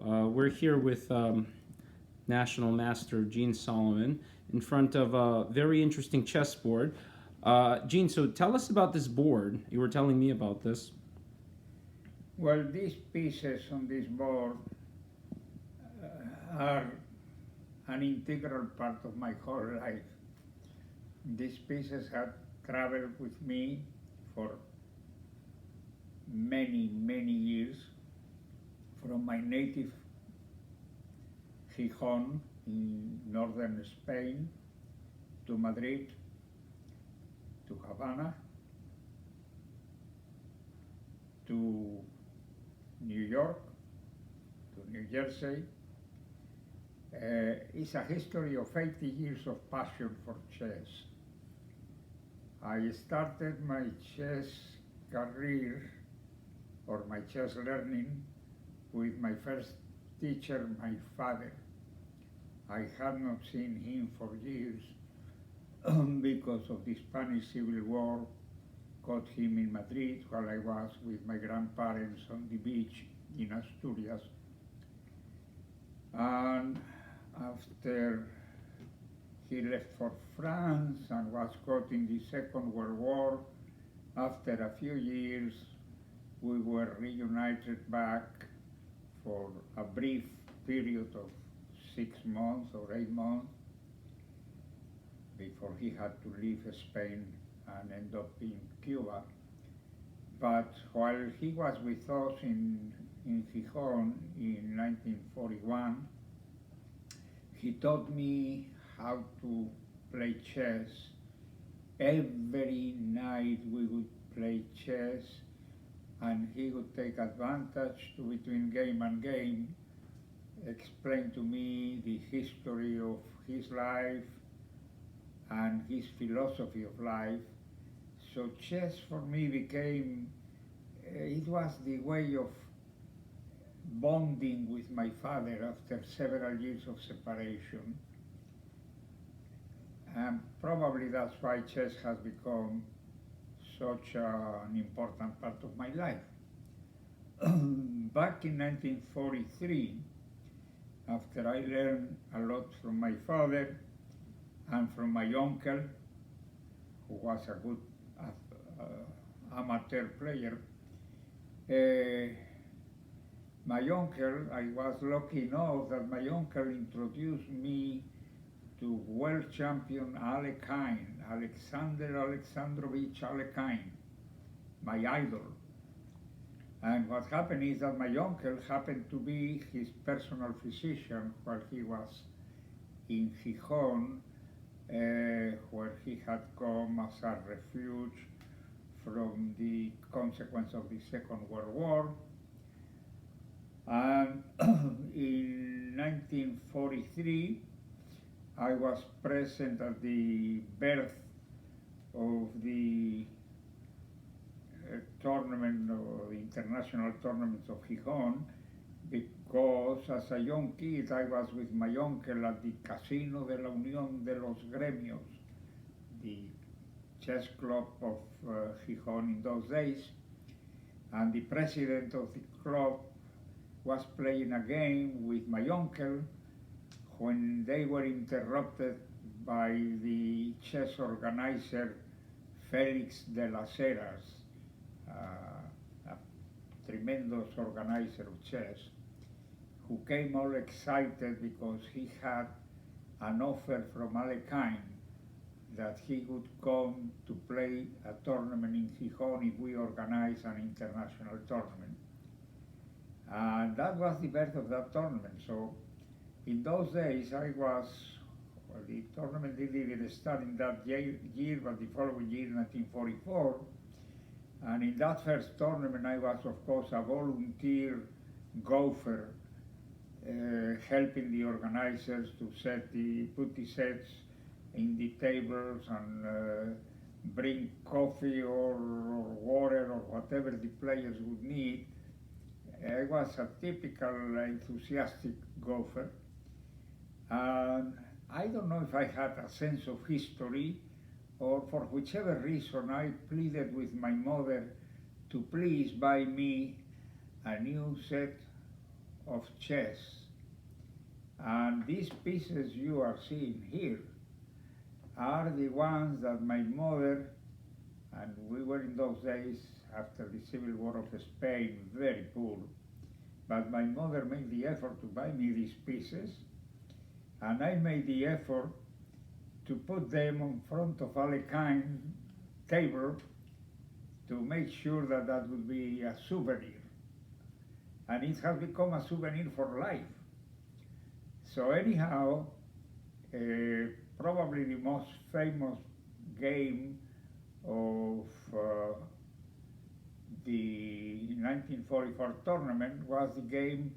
We're here with National Master Eugene Salomon in front of a very interesting chessboard. Gene, so tell us about this board. You were telling me about this. Well, these pieces on this board are an integral part of my whole life. These pieces have traveled with me for many, many years, from my native Gijon in northern Spain to Madrid to Havana to New York to New Jersey. It's a history of 80 years of passion for chess. I started my chess career or my chess learning with my first teacher, my father. I had not seen him for years because of the Spanish Civil War. Caught him in Madrid while I was with my grandparents on the beach in Asturias. And after he left for France and was caught in the Second World War, after a few years we were reunited back for a brief period of 6 months or 8 months before he had to leave Spain and end up in Cuba. But while he was with us in Gijon in 1941, he taught me how to play chess. Every night we would play chess, and he would take advantage between game and game, explain to me the history of his life and his philosophy of life. So chess for me became, it was the way of bonding with my father after several years of separation. And probably that's why chess has become such an important part of my life. Back in 1943, after I learned a lot from my father and from my uncle, who was a good amateur player, my uncle, I was lucky enough that my uncle introduced me to world champion Alekhine, Alexander Alexandrovich Alekhine, my idol. And what happened is that my uncle happened to be his personal physician while he was in Gijon, where he had come as a refuge from the consequence of the Second World War. And in 1943, I was present at the birth of the tournament, or the international tournaments of Gijon, because as a young kid I was with my uncle at the Casino de la Unión de los Gremios, the chess club of Gijon in those days, and the president of the club was playing a game with my uncle when they were interrupted by the chess organizer Felix de las Heras, a tremendous organizer of chess, who came all excited because he had an offer from Alekhine that he would come to play a tournament in Gijon if we organize an international tournament. And that was the birth of that tournament. So in those days I was, well, the tournament didn't even start in that year, but the following year, 1944. And in that first tournament I was, of course, a volunteer golfer, helping the organizers to put the sets in the tables and bring coffee or water or whatever the players would need. I was a typical enthusiastic golfer. And I don't know if I had a sense of history, or for whichever reason I pleaded with my mother to please buy me a new set of chess. And these pieces you are seeing here are the ones that my mother, and we were in those days after the Civil War of Spain, very poor, but my mother made the effort to buy me these pieces, and I made the effort to put them in front of Alekhine table to make sure that that would be a souvenir. And it has become a souvenir for life. So anyhow, probably the most famous game of the 1944 tournament was the game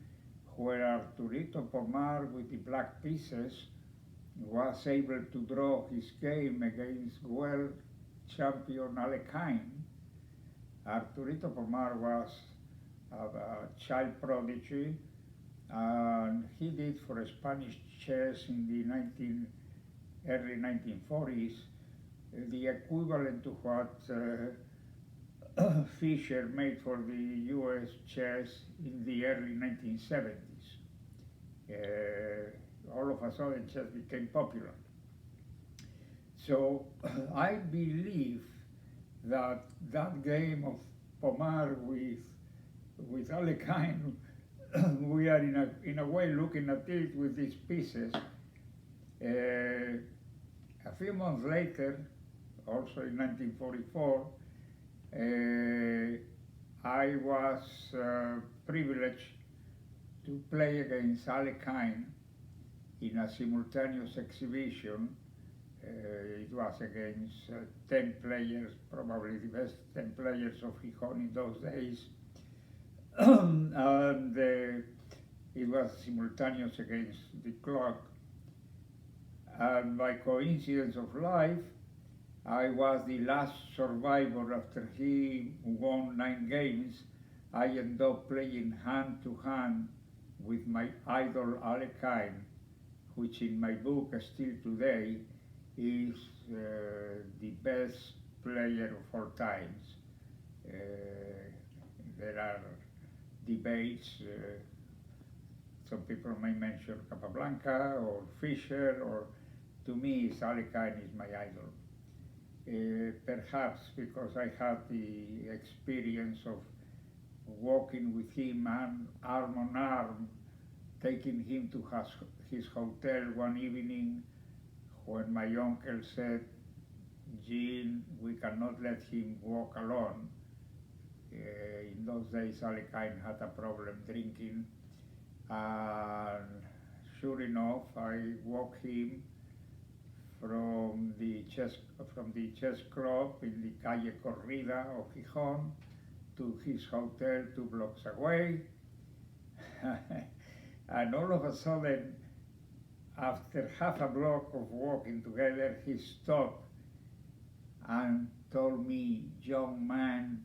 where Arturo Pomar, with the black pieces, was able to draw his game against world champion Alekhine. Arturo Pomar was a child prodigy, and he did for Spanish chess in the early 1940s the equivalent to what Fischer made for the US chess in the early 1970s. All of a sudden chess became popular. So I believe that that game of Pomar with Alekhine, we are in a way looking at it with these pieces. A few months later, also in 1944, I was privileged to play against Alekhine in a simultaneous exhibition. It was against 10 players, probably the best 10 players of Gijon in those days. And it was simultaneous against the clock. And by coincidence of life, I was the last survivor after he won 9 games. I ended up playing hand to hand with my idol Alekhine, which in my book still today is the best player of all times. There are debates. Some people may mention Capablanca or Fischer, or to me, Alekhine is my idol. Perhaps because I had the experience of walking with him arm on arm, taking him to his hotel one evening when my uncle said, "Gene, we cannot let him walk alone." In those days, Alekhine had a problem drinking, and sure enough, I walked him from the chess club in the Calle Corrida of Gijon to his hotel 2 blocks away. And all of a sudden, after half a block of walking together, he stopped and told me, "Young man,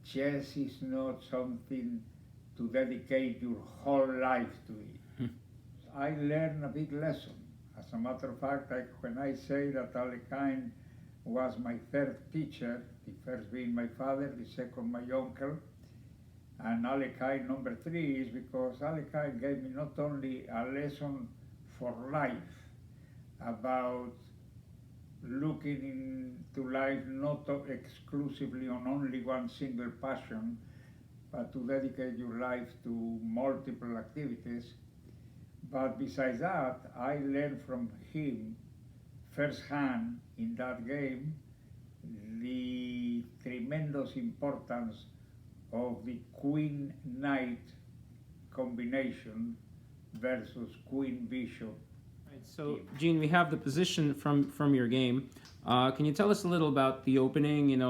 chess is not something to dedicate your whole life to it." I learned a big lesson. As a matter of fact, when I say that Alekhine was my third teacher, the first being my father, the second my uncle, and Alekhine number 3 is because Alekhine gave me not only a lesson for life about looking into life not exclusively on only one single passion, but to dedicate your life to multiple activities. But besides that, I learned from him firsthand in that game the tremendous importance of the queen-knight combination versus queen-bishop. Right, so, Gene, we have the position from your game. Can you tell us a little about the opening,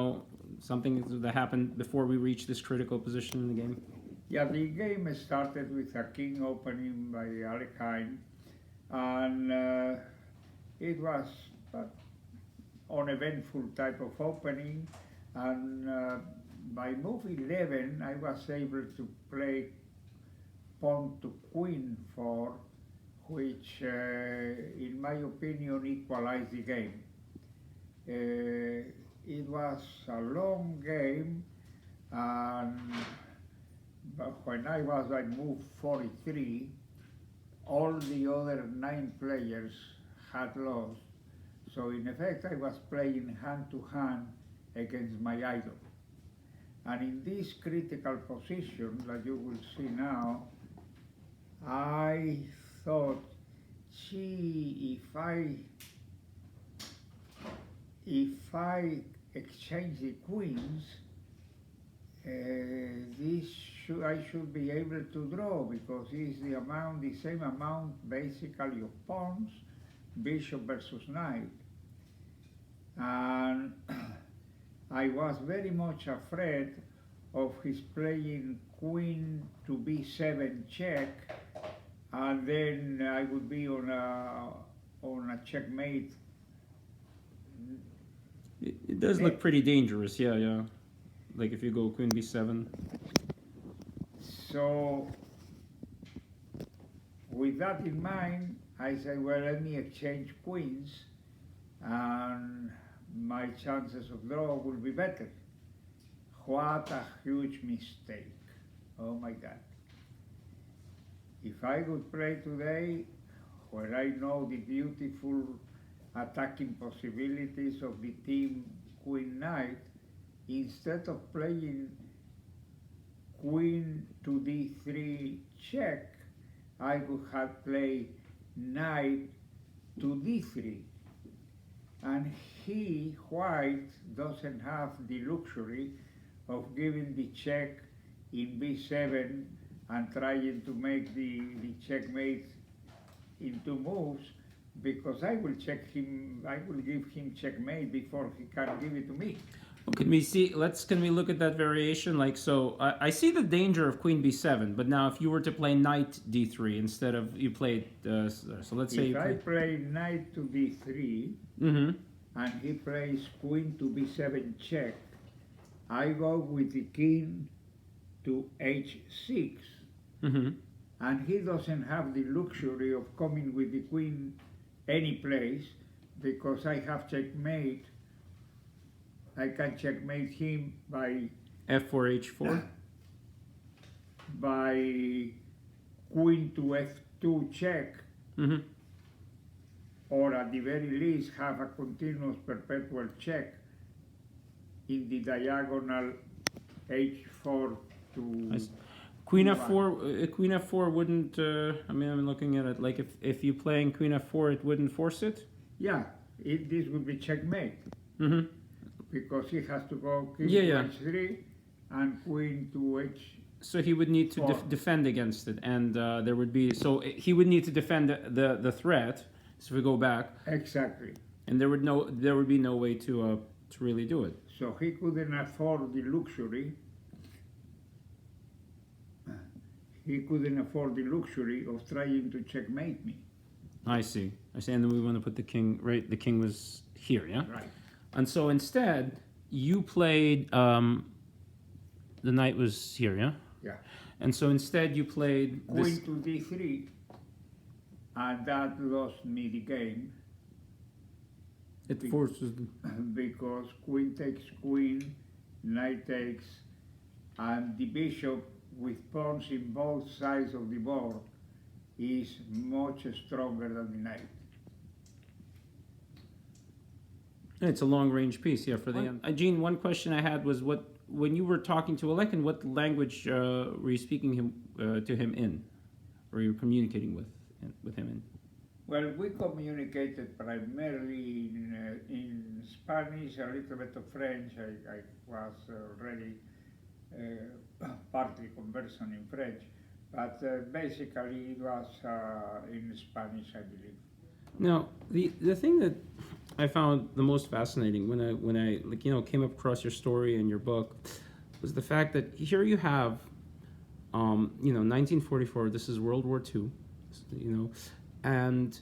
something that happened before we reached this critical position in the game? Yeah, the game started with a king opening by Alekhine, and it was an uneventful type of opening, and by move 11 I was able to play pawn to queen 4, which in my opinion equalized the game. It was a long game, and But when I moved 43, all the other 9 players had lost. So in effect, I was playing hand to hand against my idol. And in this critical position that you will see now, I thought, gee, if I exchange the queens, I should be able to draw because it's the same amount basically of pawns, bishop versus knight. And I was very much afraid of his playing queen to b7 check, and then I would be on a checkmate. It does look pretty dangerous, yeah. Like if you go queen b7. So with that in mind, I said, well, let me exchange queens and my chances of draw will be better. What a huge mistake. Oh my God. If I would play today, where I know the beautiful attacking possibilities of the team Queen Knight, instead of playing Queen to d3 check, I would have played Knight to d3. And White, doesn't have the luxury of giving the check in b7 and trying to make the checkmate in 2 moves, because I will give him checkmate before he can give it to me. Well, can we look at that variation? Like, so I see the danger of queen b7, but now if you were to play knight d3 instead of you played, so let's say if I play knight to d3, and he plays queen to b7 check, I go with the king to h6, and he doesn't have the luxury of coming with the queen any place, because I have checkmate. I can checkmate him by f4 h4, by queen to f2 check, or at the very least have a continuous perpetual check in the diagonal h4 to queen f4. Queen f4 wouldn't. I mean, I'm looking at it like if you playing queen f4, it wouldn't force it. Yeah, this would be checkmate. Because he has to go king to h3 and queen to h. So he would need to defend against it, and there would be he would need to defend the threat. So if we go back, exactly, and there would be no way to really do it. So he couldn't afford the luxury. He couldn't afford the luxury of trying to checkmate me. I see. And then we want to put the king right. The king was here, yeah. Right. And so instead, you played. The knight was here, yeah. Yeah. And so instead, you played queen to d3, and that lost me the game. It forces because queen takes queen, knight takes, and the bishop with pawns in both sides of the board is much stronger than the knight. It's a long-range piece, yeah, for the end. Gene, one question I had was, when you were talking to Alekhine, what language were you speaking to him in, or you were communicating with him in? Well, we communicated primarily in Spanish, a little bit of French. I was already partly conversant in French, but basically it was in Spanish, I believe. Now, the thing that I found the most fascinating when I came across your story and your book was the fact that here you have, 1944. This is World War II, and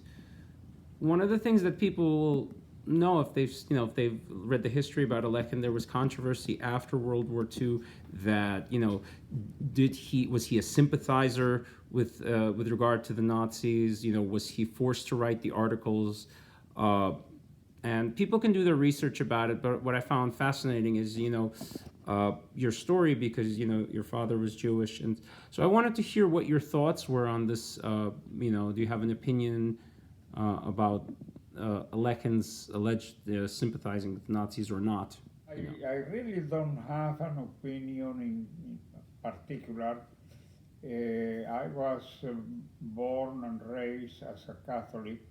one of the things that people will know if they've read the history about Alekhine, there was controversy after World War II that was he a sympathizer with regard to the Nazis? Was he forced to write the articles? And people can do their research about it, but what I found fascinating is, your story because your father was Jewish, and so I wanted to hear what your thoughts were on this. Do you have an opinion about Alekhine's alleged sympathizing with Nazis or not? I really don't have an opinion in particular. I was born and raised as a Catholic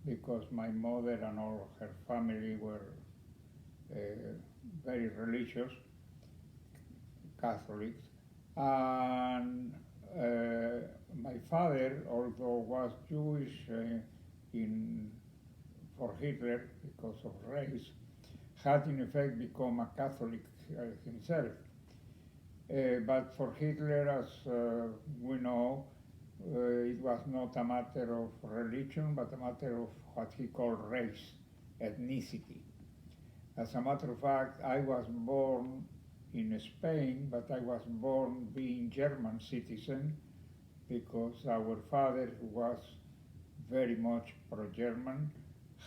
because my mother and all her family were uh, very religious Catholics. And my father, although was Jewish in for Hitler because of race, had in effect become a Catholic himself. But for Hitler, as we know, it was not a matter of religion, but a matter of what he called race, ethnicity. As a matter of fact, I was born in Spain, but I was born being German citizen because our father, who was very much pro-German,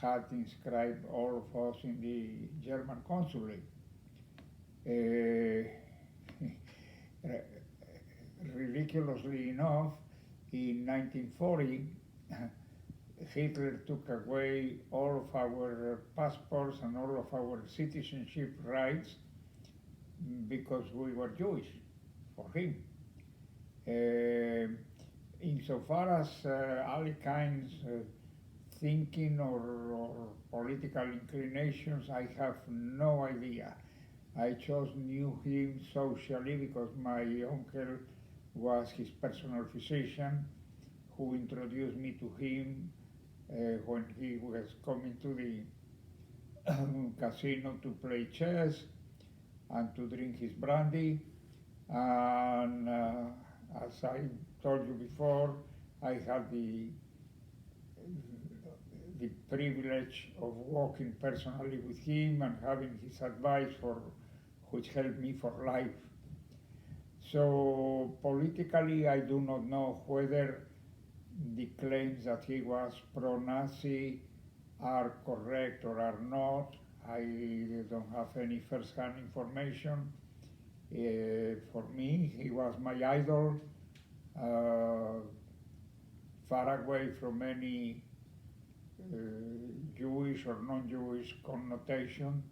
had inscribed all of us in the German consulate. Ridiculously enough, in 1940, Hitler took away all of our passports and all of our citizenship rights because we were Jewish for him. Insofar as Aлекhine's thinking or political inclinations, I have no idea. I just knew him socially because my uncle was his personal physician who introduced me to him when he was coming to the casino to play chess and to drink his brandy. And as I told you before, I had the privilege of working personally with him and having his advice which helped me for life. So politically, I do not know whether the claims that he was pro-Nazi are correct or are not. I don't have any first-hand information. For me, he was my idol, far away from any Jewish or non-Jewish connotation,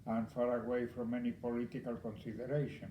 and far away from any political consideration.